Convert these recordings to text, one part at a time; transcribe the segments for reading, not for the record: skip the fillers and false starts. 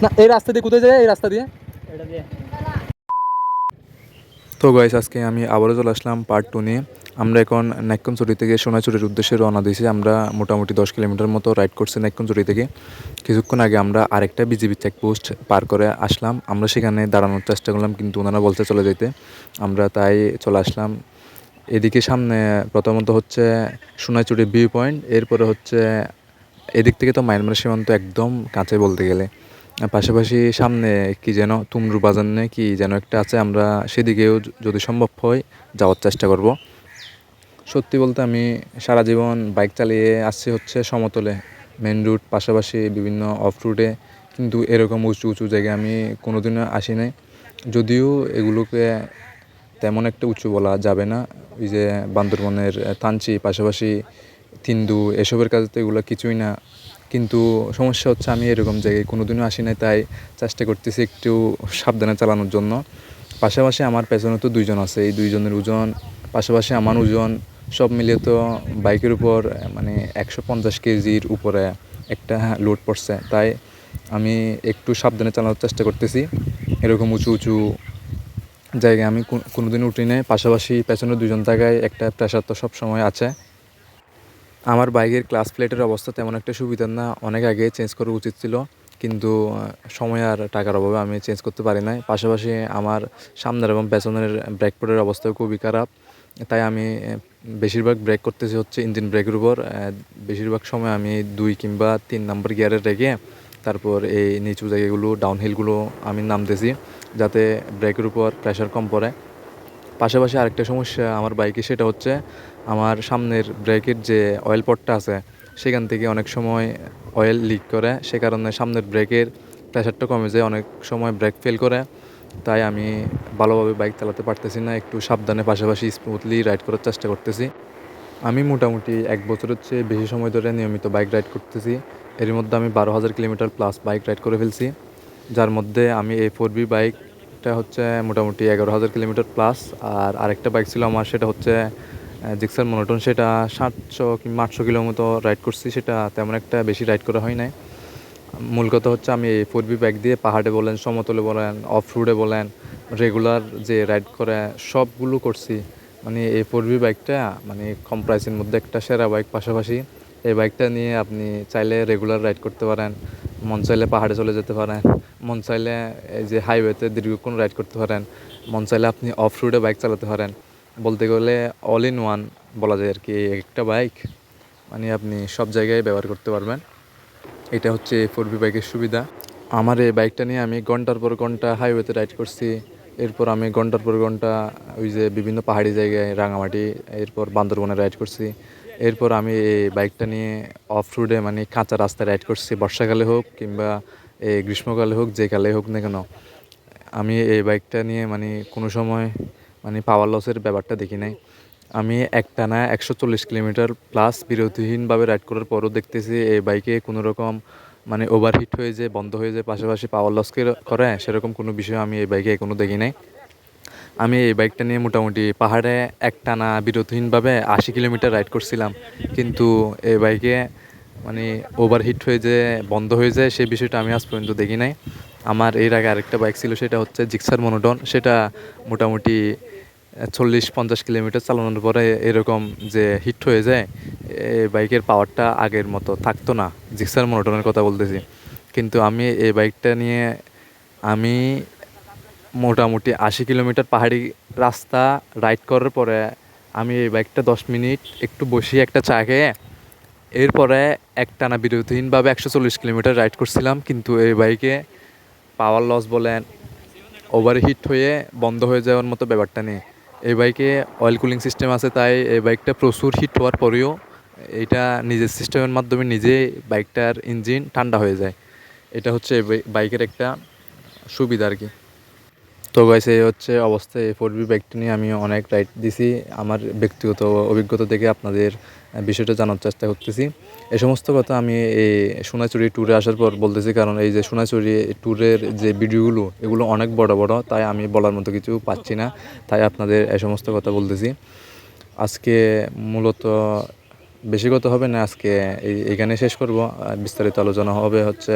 না, এই রাস্তা দিয়ে কোথায় যায়? এই রাস্তা দিয়ে। তো গাইস, আজকে আমি আবারও চলে আসলাম পার্ট 2 নিয়ে। আমরা এখন নাইক্ষ্যংছড়ি থেকে সোনাইছড়ির উদ্দেশ্যে রওনা দিয়েছি। আমরা মোটামুটি 10 কিলোমিটার মতো রাইড করছি নাইক্ষ্যংছড়ি থেকে। কিছুক্ষণ আগে আমরা আরেকটা বিজিবি চেকপোস্ট পার করে আসলাম। আমরা সেখানে দাঁড়ানোর চেষ্টা করলাম, কিন্তু ওনারা বলতে চলে যেতে। আমরা তাই চলে আসলাম। এদিকে সামনে প্রথমত হচ্ছে সোনাইছড়ি ভিউ পয়েন্ট, এরপরে হচ্ছে এদিক থেকে তো মায়ানমার সীমান্ত একদম কাছে বলতে গেলে। পাশাপাশি সামনে কি যেন তুমরু বাজার নেই কি যেন একটা আছে, আমরা সেদিকেও যদি সম্ভব হয় যাওয়ার চেষ্টা করব। সত্যি বলতে আমি সারা জীবন বাইক চালিয়ে আসছি হচ্ছে সমতলে, মেন রুট পাশাপাশি বিভিন্ন অফ রুটে, কিন্তু এরকম উঁচু উঁচু জায়গায় আমি কোনোদিনও আসি নাই। যদিও এগুলোকে তেমন একটা উঁচু বলা যাবে না, ওই যে বান্দরবনের থানচি পাশাপাশি তিন্দু এসবের কাছে তো এগুলো কিছুই না। কিন্তু সমস্যা হচ্ছে আমি এরকম জায়গায় কোনোদিনও আসি নাই, তাই চেষ্টা করতেছি একটু সাবধানে চালানোর জন্য। পাশাপাশি আমার পেছনে তো 2 জন আছে, এই 2 জনের ওজন পাশাপাশি আমার ওজন সব মিলিয়ে তো বাইকের উপর মানে 150 কেজির উপরে একটা লোড পড়ছে। তাই আমি একটু সাবধানে চালানোর চেষ্টা করতেছি। এরকম উঁচু উঁচু জায়গায় আমি কোনোদিন উঠি নাই। পাশাপাশি পেছনে 2 জন থাকায় একটা প্রেশার তো সব সময় আছে। আমার বাইকের ক্লাচ প্লেটের অবস্থা তেমন একটা সুবিধার না, অনেক আগে চেঞ্জ করা উচিত ছিল, কিন্তু সময় আর টাকার অভাবে আমি চেঞ্জ করতে পারি নাই। পাশাপাশি আমার সামনের এবং পেছনের ব্রেক প্যাডের অবস্থাও খুবই খারাপ, তাই আমি বেশিরভাগ ব্রেক করতেছি হচ্ছে ইঞ্জিন ব্রেকের উপর। বেশিরভাগ সময় আমি 2 কিংবা 3 নম্বর গিয়ারে রেখে তারপর এই নিচু জায়গাগুলো ডাউনহিলগুলো আমি নামতেছি, যাতে ব্রেকের উপর প্রেশার কম পড়ে। পাশাপাশি আরেকটা সমস্যা আমার বাইকে, সেটা হচ্ছে আমার সামনের ব্রেকের যে অয়েল পটটা আছে সেখান থেকে অনেক সময় অয়েল লিক করে, সে কারণে সামনের ব্রেকের প্রেশারটা কমে যায়, অনেক সময় ব্রেক ফেল করে। তাই আমি ভালোভাবে বাইক চালাতে পারতেছি না, একটু সাবধানে পাশাপাশি স্মুথলি রাইড করার চেষ্টা করতেছি। আমি মোটামুটি 1 বছরের চেয়ে বেশি সময় ধরে নিয়মিত বাইক রাইড করতেছি। এর মধ্যে আমি 12,000 কিলোমিটার প্লাস বাইক রাইড করে ফেলছি, যার মধ্যে আমি এই 4B বাইকটা হচ্ছে মোটামুটি 11,000 কিলোমিটার প্লাস। আর আরেকটা বাইক ছিল আমার, সেটা হচ্ছে জিক্সার মনোটন, সেটা 700 কিংবা 800 কিলোর মতো রাইড করছি, সেটা তেমন একটা বেশি রাইড করা হয় নাই। মূল কথা হচ্ছে আমি এই 4B বাইক দিয়ে পাহাড়ে বলেন, সমতলে বলেন, অফ রোডে বলেন, রেগুলার যে রাইড করে সবগুলো করছি। মানে এই 4B বাইকটা মানে কম প্রাইসের মধ্যে একটা সেরা বাইক। পাশাপাশি এই বাইকটা নিয়ে আপনি চাইলে রেগুলার রাইড করতে পারেন, মন চাইলে পাহাড়ে চলে যেতে পারেন, মন চাইলে এই যে হাইওয়েতে দীর্ঘক্ষণ রাইড করতে পারেন, মন চাইলে আপনি অফ রোডে বাইক চালাতে পারেন। বলতে গেলে অল ইন ওয়ান বলা যায় আর কি, একটা বাইক মানে আপনি সব জায়গায় ব্যবহার করতে পারবেন। এটা হচ্ছে 4B বাইকের সুবিধা। আমার এই বাইকটা নিয়ে আমি ঘন্টার পর ঘন্টা হাইওয়েতে রাইড করছি। এরপর আমি ঘন্টার পর ঘন্টা ওই যে বিভিন্ন পাহাড়ি জায়গায় রাঙামাটি, এরপর বান্দরবনে রাইড করছি। এরপর আমি এই বাইকটা নিয়ে অফ রোডে মানে কাঁচা রাস্তায় রাইড করছি, বর্ষাকালে হোক কিংবা এই গ্রীষ্মকালে হোক, যে কালে হোক না কেন। আমি এই বাইকটা নিয়ে মানে কোনো সময় মানে পাওয়ার লসের ব্যাপারটা দেখি নাই। আমি একটানা 140 কিলোমিটার প্লাস বিরতিহীনভাবে রাইড করার পরও দেখতেছি এই বাইকে কোনো রকম মানে ওভারহিট হয়ে যায়, বন্ধ হয়ে যায়, পাশাপাশি পাওয়ার লস করে সেরকম কোনো বিষয় আমি এই বাইকে এখনও দেখি নাই। আমি এই বাইকটা নিয়ে মোটামুটি পাহাড়ে একটানা বিরতিহীনভাবে 80 কিলোমিটার রাইড করছিলাম, কিন্তু এই বাইকে মানে ওভারহিট হয়ে যে বন্ধ হয়ে যায় সেই বিষয়টা আমি আজ পর্যন্ত দেখি নাই। আমার এর আগে আরেকটা বাইক ছিল, সেটা হচ্ছে জিক্সার মনোটন, সেটা মোটামুটি 40-50 কিলোমিটার চালানোর পরে এরকম যে হিট হয়ে যায়, এই বাইকের পাওয়ারটা আগের মতো থাকতো না। জিক্সার মনোটনের কথা বলতেছি। কিন্তু আমি এই বাইকটা নিয়ে আমি মোটামুটি 80 কিলোমিটার পাহাড়ি রাস্তা রাইড করার পরে আমি এই বাইকটা 10 মিনিট একটু বসিয়ে একটা চা খেয়ে এরপরে একটানা বিরতিহীনভাবে 140 কিলোমিটার রাইড করছিলাম, কিন্তু এই বাইকে পাওয়ার লস বলেন, ওভারহিট হয়ে বন্ধ হয়ে যাওয়ার মতো ব্যাপারটা নেই। এই বাইকে অয়েল কুলিং সিস্টেম আছে, তাই এই বাইকটা প্রচুর হিট হওয়ার পরেও এটা নিজের সিস্টেমের মাধ্যমে নিজে বাইকটার ইঞ্জিন ঠান্ডা হয়ে যায়। এটা হচ্ছে এই বাইকের একটা সুবিধা আর কি। তো গাইস, এই হচ্ছে অবস্থা। এই 4B বাইকটা নিয়ে আমি অনেক রাইড দিছি। আমার ব্যক্তিগত অভিজ্ঞতা থেকে আপনাদের বিষয়টা জানার চেষ্টা করতেছি। এই সমস্ত কথা আমি এই সোনাইছড়ি ট্যুরে আসার পর বলতেছি, কারণ এই যে সোনাইছড়ি ট্যুরের যে ভিডিওগুলো এগুলো অনেক বড় বড়, তাই আমি বলার মতো কিছু পাচ্ছি না, তাই আপনাদের এই সমস্ত কথা বলতেছি। আজকে মূলত বেশি কথা হবে না, আজকে এইখানে শেষ করব। বিস্তারিত আলোচনা হবে হচ্ছে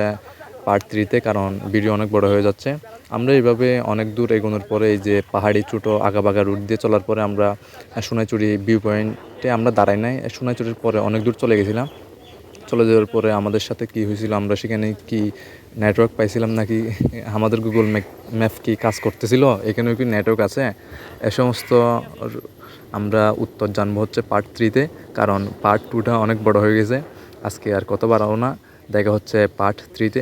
পার্ট 3-তে, কারণ ভিডিও অনেক বড় হয়ে যাচ্ছে। আমরা এইভাবে অনেক দূর এগোনোর পরে এই যে পাহাড়ি ছোটো আঁকাবাঁকা রুট দিয়ে চলার পরে আমরা সোনাইচুরি ভিউ পয়েন্টে আমরা দাঁড়াই নাই। সোনাইচুরির পরে অনেক দূর চলে গেছিলাম। চলে যাওয়ার পরে আমাদের সাথে কি হয়েছিল, আমরা সেখানে কি নেটওয়ার্ক পাইছিলাম নাকি আমাদের গুগল ম্যাপ কি কাজ করতেছিল, এখানেও কি নেটওয়ার্ক আছে, এ সমস্ত আমরা উত্তর জানবো হচ্ছে পার্ট 3-তে, কারণ পার্ট 2টা অনেক বড় হয়ে গেছে। আজকে আর কত বাড়াবো না, দেখা হচ্ছে পার্ট 3-তে।